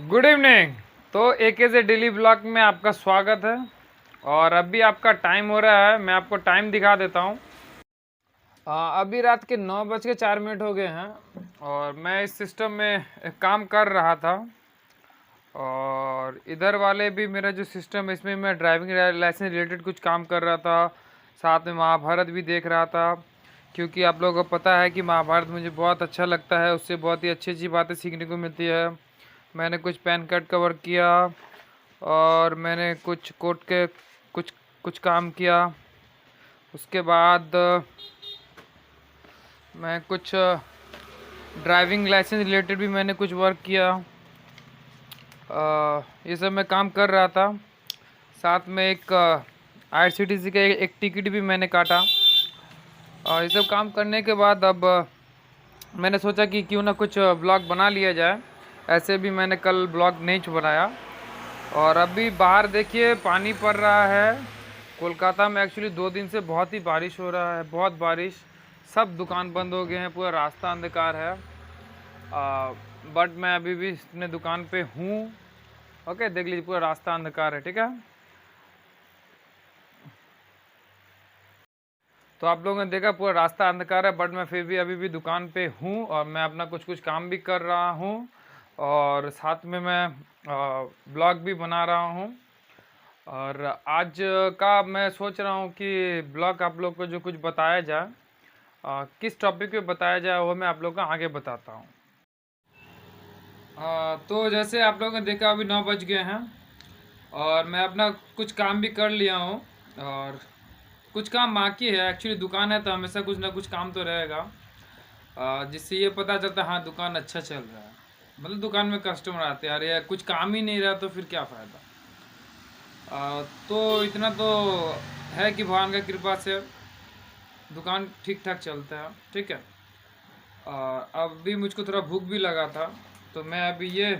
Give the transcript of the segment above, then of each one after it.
Good evening. तो एके से daily blog में आपका स्वागत है। और अभी आपका टाइम हो रहा है, मैं आपको टाइम दिखा देता हूँ। अभी रात के 9:04 हो गए हैं और मैं इस सिस्टम में एक काम कर रहा था। और इधर वाले भी मेरा जो सिस्टम है इसमें मैं ड्राइविंग लाइसेंस रिलेटेड कुछ काम कर रहा था, साथ में महाभारत भी देख रहा था। क्योंकि आप लोगों को पता है कि महाभारत मुझे बहुत अच्छा लगता है, उससे बहुत ही अच्छी अच्छी बातें सीखने को मिलती है। मैंने कुछ पैन कार्ड का वर्क किया और मैंने कुछ कोर्ट के कुछ कुछ काम किया। उसके बाद मैं कुछ ड्राइविंग लाइसेंस रिलेटेड भी मैंने कुछ वर्क किया। ये सब मैं काम कर रहा था। साथ में एक IRCTC का एक टिकट भी मैंने काटा। ये सब काम करने के बाद अब मैंने सोचा कि क्यों ना कुछ ब्लॉग बना लिया जाए। ऐसे भी मैंने कल ब्लॉग नहीं बनाया। और अभी बाहर देखिए पानी पड़ रहा है। कोलकाता में एक्चुअली 2 दिन से बहुत ही बारिश हो रहा है, बहुत बारिश। सब दुकान बंद हो गए हैं, पूरा रास्ता अंधकार है। बट मैं अभी भी अपने दुकान पे हूँ। ओके, देख लीजिए पूरा रास्ता अंधकार है, ठीक है। तो आप लोगों ने देखा पूरा रास्ता अंधकार है, बट मैं फिर भी अभी भी दुकान पे हूँ और मैं अपना कुछ कुछ काम भी कर रहा हूँ और साथ में मैं ब्लॉग भी बना रहा हूँ। और आज का मैं सोच रहा हूँ कि ब्लॉग आप लोग को जो कुछ बताया जाए, किस टॉपिक पे बताया जाए वो मैं आप लोग को आगे बताता हूँ। तो जैसे आप लोगों ने देखा अभी 9 बज गए हैं और मैं अपना कुछ काम भी कर लिया हूँ। और कुछ काम बाकी है, एक्चुअली दुकान है तो हमेशा कुछ ना कुछ काम तो रहेगा। जिससे ये पता चलता है हाँ दुकान अच्छा चल रहा है, मतलब दुकान में कस्टमर आते हैं। अरे यार कुछ काम ही नहीं रहा तो फिर क्या फ़ायदा। तो इतना तो है कि भगवान का कृपा से दुकान ठीक ठाक चलता है, ठीक है। अब भी मुझको थोड़ा भूख भी लगा था तो मैं अभी ये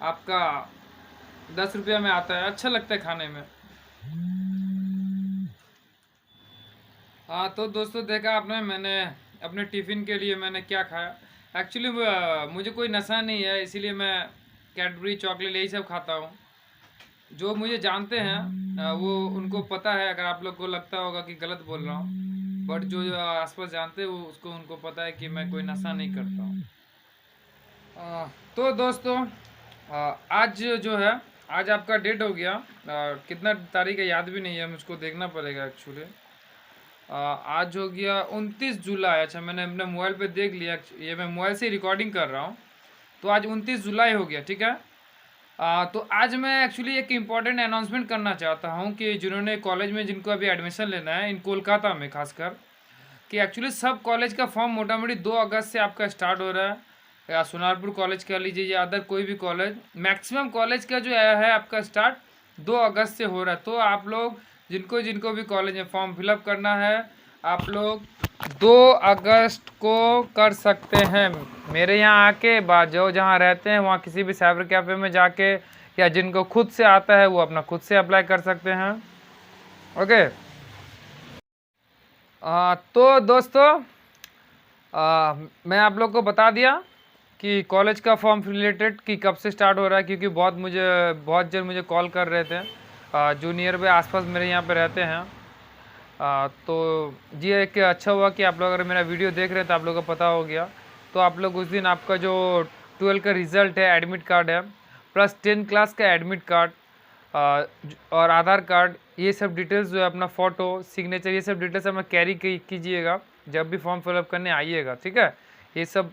आपका 10 रुपया में आता है, अच्छा लगता है खाने में। हाँ तो दोस्तों देखा आपने, मैंने अपने टिफ़िन के लिए मैंने क्या खाया। एक्चुअली मुझे कोई नशा नहीं है, इसीलिए मैं कैडबरी चॉकलेट यही सब खाता हूँ। जो मुझे जानते हैं वो उनको पता है, अगर आप लोग को लगता होगा कि गलत बोल रहा हूँ, बट जो आसपास जानते हैं वो उसको उनको पता है कि मैं कोई नशा नहीं करता हूँ। तो दोस्तों आज जो है, आज आपका डेट हो गया। कितना तारीख है याद भी नहीं है, मुझको देखना पड़ेगा एक्चुअली। आज हो गया 29 जुलाई। अच्छा मैंने अपने मोबाइल पे देख लिया, ये मैं मोबाइल से रिकॉर्डिंग कर रहा हूँ। तो आज 29 जुलाई हो गया, ठीक है। तो आज मैं एक्चुअली एक इम्पॉर्टेंट अनाउंसमेंट करना चाहता हूँ कि जिन्होंने कॉलेज में जिनको अभी एडमिशन लेना है इन कोलकाता में खासकर, कि एक्चुअली सब कॉलेज का फॉर्म मोटा मोटी 2 अगस्त से आपका स्टार्ट हो रहा है। या सोनारपुर कॉलेज कह लीजिए या अदर कोई भी कॉलेज, मैक्सिमम कॉलेज का जो है आपका स्टार्ट 2 अगस्त से हो रहा है। तो आप लोग जिनको जिनको भी कॉलेज में फॉर्म फिलअप करना है, आप लोग 2 अगस्त को कर सकते हैं। मेरे यहाँ आके जो जहाँ रहते हैं वहाँ किसी भी साइबर कैफ़े में जाके, या जिनको खुद से आता है वो अपना खुद से अप्लाई कर सकते हैं। ओके। तो दोस्तों मैं आप लोग को बता दिया कि कॉलेज का फॉर्म रिलेटेड कि कब से स्टार्ट हो रहा है, क्योंकि बहुत जन मुझे कॉल कर रहे थे जो नियर बाय आसपास मेरे यहाँ पे रहते हैं। तो जी एक अच्छा हुआ कि आप लोग अगर मेरा वीडियो देख रहे हैं तो आप लोगों को पता हो गया। तो आप लोग उस दिन आपका जो 12 का रिज़ल्ट है, एडमिट कार्ड है, प्लस 10 क्लास का एडमिट कार्ड और आधार कार्ड, ये सब डिटेल्स जो है अपना फ़ोटो, सिग्नेचर, ये सब डिटेल्स अपना कैरी कीजिएगा जब भी फॉर्म फिलअप करने आइएगा, ठीक है। ये सब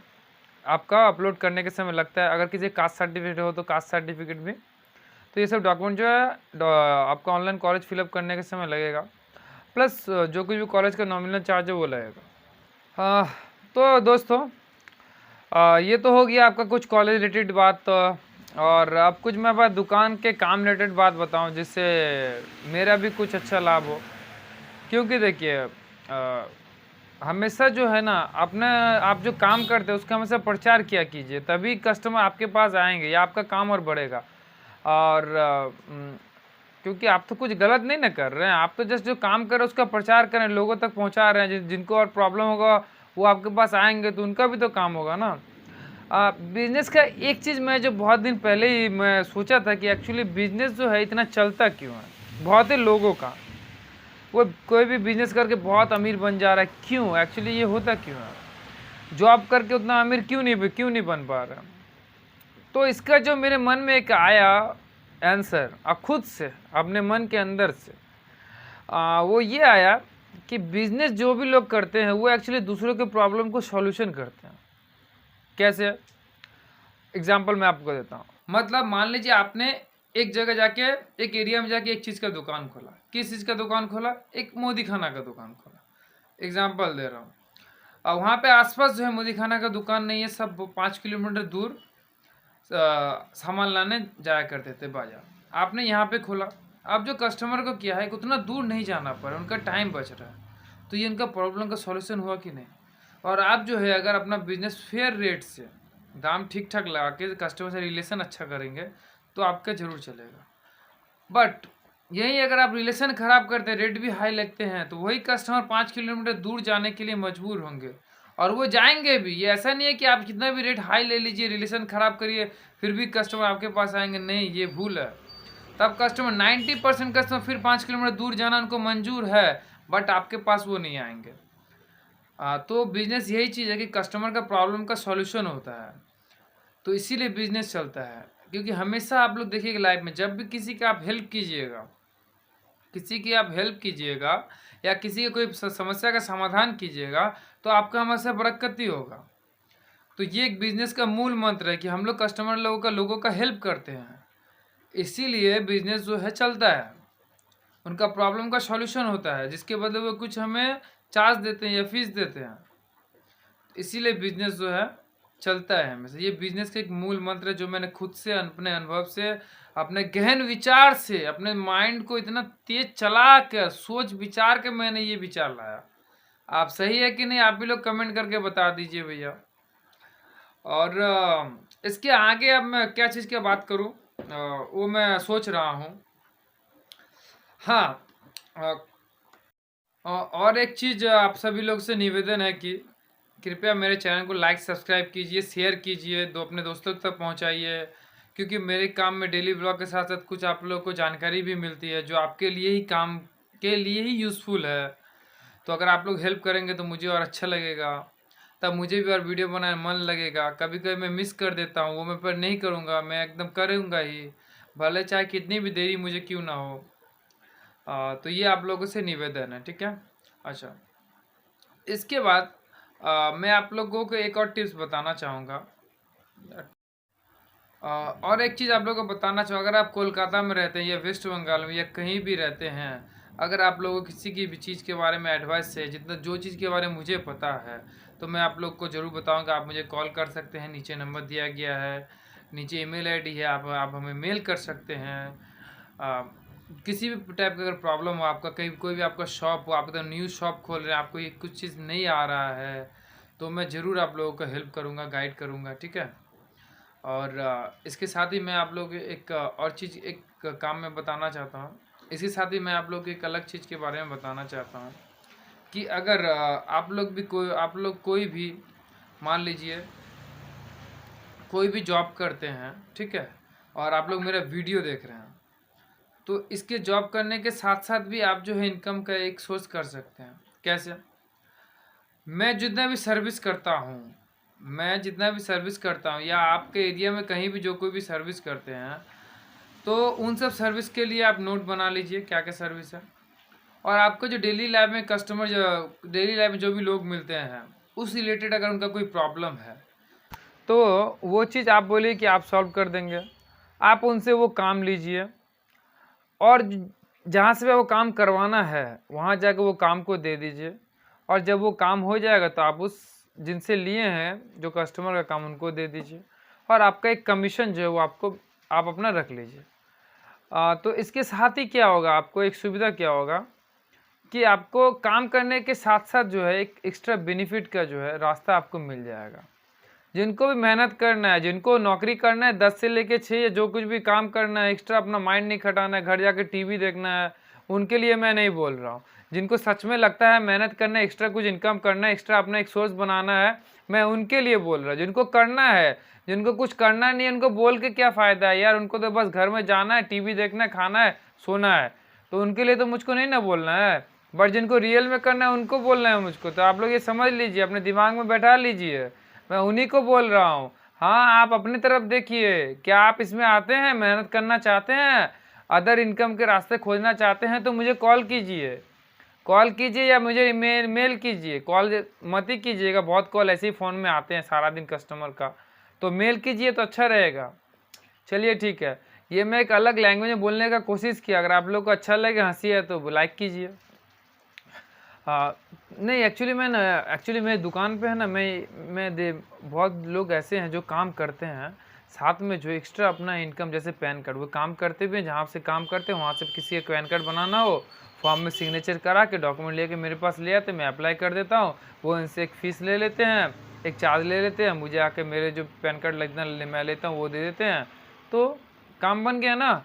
आपका अपलोड करने के समय लगता है। अगर किसी कास्ट सर्टिफिकेट हो तो कास्ट सर्टिफिकेट भी। तो ये सब डॉक्यूमेंट जो है आपका ऑनलाइन कॉलेज फिलअप करने के समय लगेगा, प्लस जो कुछ भी कॉलेज का नॉमिनल चार्ज है वो लगेगा। तो दोस्तों ये तो हो गया आपका कुछ कॉलेज रिलेटेड बात। और अब कुछ मैं बात दुकान के काम रिलेटेड बात बताऊं जिससे मेरा भी कुछ अच्छा लाभ हो। क्योंकि देखिए हमेशा जो है ना अपने आप जो काम करते हैं उसका हमेशा प्रचार किया कीजिए, तभी कस्टमर आपके पास आएंगे या आपका काम और बढ़ेगा। और क्योंकि आप तो कुछ गलत नहीं ना कर रहे हैं, आप तो जस्ट जो काम कर रहे हैं उसका प्रचार करें, लोगों तक पहुंचा रहे हैं। जिनको और प्रॉब्लम होगा वो आपके पास आएंगे तो उनका भी तो काम होगा ना। बिजनेस का एक चीज़ मैं जो बहुत दिन पहले ही मैं सोचा था कि एक्चुअली बिजनेस जो है इतना चलता क्यों है, बहुत ही लोगों का वो कोई भी बिजनेस करके बहुत अमीर बन जा रहा है, क्यों एक्चुअली ये होता क्यों है, जॉब करके उतना अमीर क्यों नहीं बन पा रहा। तो इसका जो मेरे मन में एक आया आंसर खुद से अपने मन के अंदर से वो ये आया कि बिजनेस जो भी लोग करते हैं वो एक्चुअली दूसरों के प्रॉब्लम को सॉल्यूशन करते हैं। कैसे? एग्जाम्पल मैं आपको देता हूँ। मतलब मान लीजिए आपने एक जगह जाके एक एरिया में जाके एक चीज़ का दुकान खोला। किस चीज़ का दुकान खोला? एक मोदी खाना का दुकान खोला। एग्जाम्पल दे रहा हूँ। और वहाँ पे आसपास जो है मोदी खाना का दुकान नहीं है, सब 5 किलोमीटर दूर सामान लाने जाया करते थे बाजार। आपने यहाँ पे खोला। अब जो कस्टमर को क्या है उतना दूर नहीं जाना पड़ा, उनका टाइम बच रहा है, तो ये इनका प्रॉब्लम का सॉल्यूशन हुआ कि नहीं। और आप जो है अगर अपना बिजनेस फेयर रेट से दाम ठीक ठाक लगा के कस्टमर से रिलेशन अच्छा करेंगे तो आपका ज़रूर चलेगा। बट यही अगर आप रिलेशन ख़राब करते हैं, रेट भी हाई लगते हैं, तो वही कस्टमर 5 किलोमीटर दूर जाने के लिए मजबूर होंगे और वो जाएंगे भी। ये ऐसा नहीं है कि आप कितना भी रेट हाई ले लीजिए, रिलेशन ख़राब करिए, फिर भी कस्टमर आपके पास आएंगे, नहीं, ये भूल है। तब कस्टमर 90% कस्टमर फिर 5 किलोमीटर दूर जाना उनको मंजूर है, बट आपके पास वो नहीं आएंगे। तो बिजनेस यही चीज़ है कि कस्टमर का प्रॉब्लम का सॉल्यूशन होता है, तो इसीलिए बिजनेस चलता है। क्योंकि हमेशा आप लोग देखिएगा लाइफ में, जब भी किसी का आप हेल्प कीजिएगा, या किसी की कोई समस्या का समाधान कीजिएगा, तो आपका हमेशा बरकत ही होगा। तो ये एक बिजनेस का मूल मंत्र है कि हम लोग कस्टमर लोगों का हेल्प करते हैं, इसीलिए बिजनेस जो है चलता है। उनका प्रॉब्लम का सॉल्यूशन होता है, जिसके बदले वो कुछ हमें चार्ज देते हैं या फीस देते हैं, इसीलिए बिजनेस जो है चलता है हमेशा। ये बिजनेस का एक मूल मंत्र है जो मैंने खुद से अपने अनुभव से, अपने गहन विचार से, अपने माइंड को इतना तेज चला कर सोच विचार के मैंने ये विचार लाया। आप सही है कि नहीं, आप भी लोग कमेंट करके बता दीजिए भैया। और इसके आगे अब मैं क्या चीज़ की बात करूं, वो मैं सोच रहा हूं। हाँ, और एक चीज़ आप सभी लोग से निवेदन है कि कृपया मेरे चैनल को लाइक सब्सक्राइब कीजिए, शेयर कीजिए, अपने दोस्तों तक पहुंचाइए, क्योंकि मेरे काम में डेली ब्लॉग के साथ साथ कुछ आप लोगों को जानकारी भी मिलती है जो आपके लिए ही काम के लिए ही यूज़फुल है। तो अगर आप लोग हेल्प करेंगे तो मुझे और अच्छा लगेगा, तब मुझे भी और वीडियो बनाने मन लगेगा। कभी कभी मैं मिस कर देता हूँ, वो मैं पर नहीं करूँगा, मैं एकदम करूँगा ही, भले चाहे कितनी भी देरी मुझे क्यों ना हो। तो ये आप लोगों से निवेदन है, ठीक है। अच्छा, इसके बाद मैं आप लोगों को एक और टिप्स बताना चाहूँगा। और एक चीज़ आप लोगों को बताना चाहूँ, अगर आप कोलकाता में रहते हैं या वेस्ट बंगाल में या कहीं भी रहते हैं, अगर आप लोगों को किसी की भी चीज़ के बारे में एडवाइस है, जो चीज़ के बारे में मुझे पता है, तो मैं आप लोग को ज़रूर बताऊँगा। आप मुझे कॉल कर सकते हैं, नीचे नंबर दिया गया है, नीचे ईमेल आईडी है, आप हमें मेल कर सकते हैं। किसी भी टाइप का अगर प्रॉब्लम हो, आपका कहीं कोई भी आपका शॉप हो, आप एकदम न्यू शॉप खोल रहे हैं, आपको ये कुछ चीज़ नहीं आ रहा है, तो मैं ज़रूर आप लोगों को हेल्प करूँगा, गाइड करूँगा, ठीक है। और इसके साथ ही मैं आप लोग एक और चीज़, एक काम में बताना चाहता हूँ। इसके साथ ही मैं आप लोग एक अलग चीज़ के बारे में बताना चाहता हूँ कि अगर आप लोग कोई भी मान लीजिए कोई भी जॉब करते हैं, ठीक है, और आप लोग मेरा वीडियो देख रहे हैं, तो इसके जॉब करने के साथ साथ भी आप जो है इनकम का एक सोर्स कर सकते हैं। कैसे? मैं जितना भी सर्विस करता हूँ या आपके एरिया में कहीं भी जो कोई भी सर्विस करते हैं, तो उन सब सर्विस के लिए आप नोट बना लीजिए क्या क्या सर्विस है। और आपको जो डेली लाइफ में जो भी लोग मिलते हैं उस रिलेटेड अगर उनका कोई प्रॉब्लम है, तो वो चीज़ आप बोलिए कि आप सॉल्व कर देंगे। आप उनसे वो काम लीजिए और जहाँ से वो काम करवाना है वहाँ जाकर वो काम को दे दीजिए। और जब वो काम हो जाएगा तो आप उस जिनसे लिए हैं जो कस्टमर का काम, उनको दे दीजिए, और आपका एक कमीशन जो है वो आप अपना रख लीजिए। तो इसके साथ ही क्या होगा, आपको एक सुविधा क्या होगा कि आपको काम करने के साथ साथ जो है एक एक्स्ट्रा बेनिफिट का जो है रास्ता आपको मिल जाएगा। जिनको भी मेहनत करना है, जिनको नौकरी करना है 10 से लेके 6, या जो कुछ भी काम करना है, एक्स्ट्रा अपना माइंड नहीं खटाना है, घर जाके टीवी देखना है, उनके लिए मैं नहीं बोल रहा हूँ। जिनको सच में लगता है मेहनत करना, एक्स्ट्रा कुछ इनकम करना, एक्स्ट्रा अपना एक सोर्स बनाना है, मैं उनके लिए बोल रहा हूँ। जिनको करना है, जिनको कुछ करना नहीं है, उनको बोल के क्या फ़ायदा है यार। उनको तो बस घर में जाना है, टीवी देखना है, खाना है, सोना है, तो उनके लिए तो मुझको नहीं ना बोलना है। बट जिनको रियल में करना है उनको बोलना है मुझको। तो आप लोग ये समझ लीजिए, अपने दिमाग में बैठा लीजिए, मैं उन्हीं को बोल रहा हूँ। हाँ, आप अपनी तरफ देखिए, क्या आप इसमें आते हैं, मेहनत करना चाहते हैं, अदर इनकम के रास्ते खोजना चाहते हैं, तो मुझे कॉल कीजिए, कॉल कीजिए या मुझे मेल कीजिए। कॉल मत ही कीजिएगा, बहुत कॉल ऐसे ही फ़ोन में आते हैं सारा दिन कस्टमर का, तो मेल कीजिए तो अच्छा रहेगा। चलिए ठीक है, ये मैं एक अलग लैंग्वेज में बोलने का कोशिश किया। अगर आप लोग को अच्छा लगे, हंसी है, तो लाइक कीजिए। हाँ, नहीं एक्चुअली मैं ना, एक्चुअली मेरी दुकान पे है ना, बहुत लोग ऐसे हैं जो काम करते हैं साथ में, जो एक्स्ट्रा अपना इनकम, जैसे पैन कार्ड, वो काम करते भी हैं, जहाँ से काम करते हैं वहाँ से किसी का पैन कार्ड बनाना हो, फॉर्म में सिग्नेचर करा के डॉक्यूमेंट लेके मेरे पास ले आते, मैं अप्लाई कर देता हूँ, वो इनसे एक फ़ीस ले लेते हैं, एक चार्ज ले लेते हैं, मुझे आके मेरे जो पैन कार्ड लगना मैं लेता हूँ वो दे देते हैं, तो काम बन गया ना।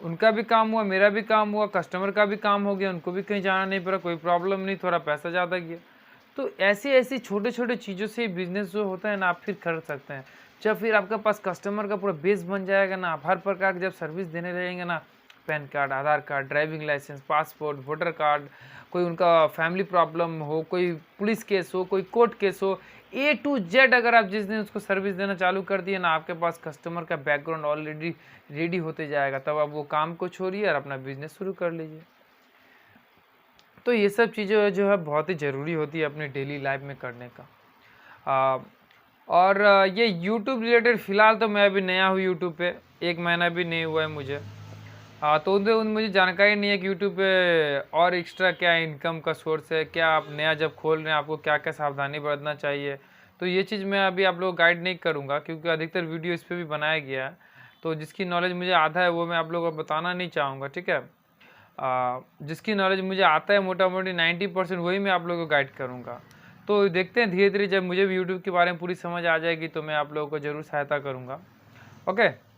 उनका भी काम हुआ, मेरा भी काम हुआ, कस्टमर का भी काम हो गया, उनको भी कहीं जाना नहीं पड़ा, कोई प्रॉब्लम नहीं, थोड़ा पैसा ज़्यादा गया। तो ऐसी ऐसी छोटे छोटे चीज़ों से बिजनेस जो होता है ना, आप फिर कर सकते हैं। जब फिर आपके पास कस्टमर का पूरा बेस बन जाएगा ना, आप हर प्रकार की जब सर्विस देने रहेंगे ना, PAN card, Aadhaar card, driving licence, passport, voter card, कोई उनका फैमिली प्रॉब्लम हो, कोई पुलिस केस हो, कोई कोर्ट केस हो, ए टू जेड अगर आप जिस दिन उसको सर्विस देना चालू कर दिए ना, आपके पास कस्टमर का बैकग्राउंड ऑलरेडी रेडी होते जाएगा। तब आप वो काम को छोड़िए और अपना बिजनेस शुरू कर लीजिए। तो ये सब चीज़ें जो है बहुत ही ज़रूरी होती है अपनी डेली लाइफ में करने का। और ये यूट्यूब रिलेटेड फ़िलहाल तो मैं अभी नया हूँ यूट्यूब पे, 1 महीना भी नहीं हुआ है मुझे। तो मुझे जानकारी नहीं है कि यूट्यूब पे और एक्स्ट्रा क्या इनकम का सोर्स है, क्या आप नया जब खोल रहे हैं आपको क्या क्या सावधानी बरतना चाहिए। तो ये चीज़ मैं अभी आप लोग गाइड नहीं करूँगा, क्योंकि अधिकतर वीडियो इस पर भी बनाया गया है। तो जिसकी नॉलेज मुझे आधा है वो मैं आप लोगों को बताना नहीं चाहूँगा, ठीक है। जिसकी नॉलेज मुझे आता है मोटा मोटी 90% वही मैं आप लोगों को गाइड करूँगा। तो देखते हैं धीरे धीरे, जब मुझे भी यूट्यूब के बारे में पूरी समझ आ जाएगी तो मैं आप लोगों को ज़रूर सहायता करूँगा। ओके।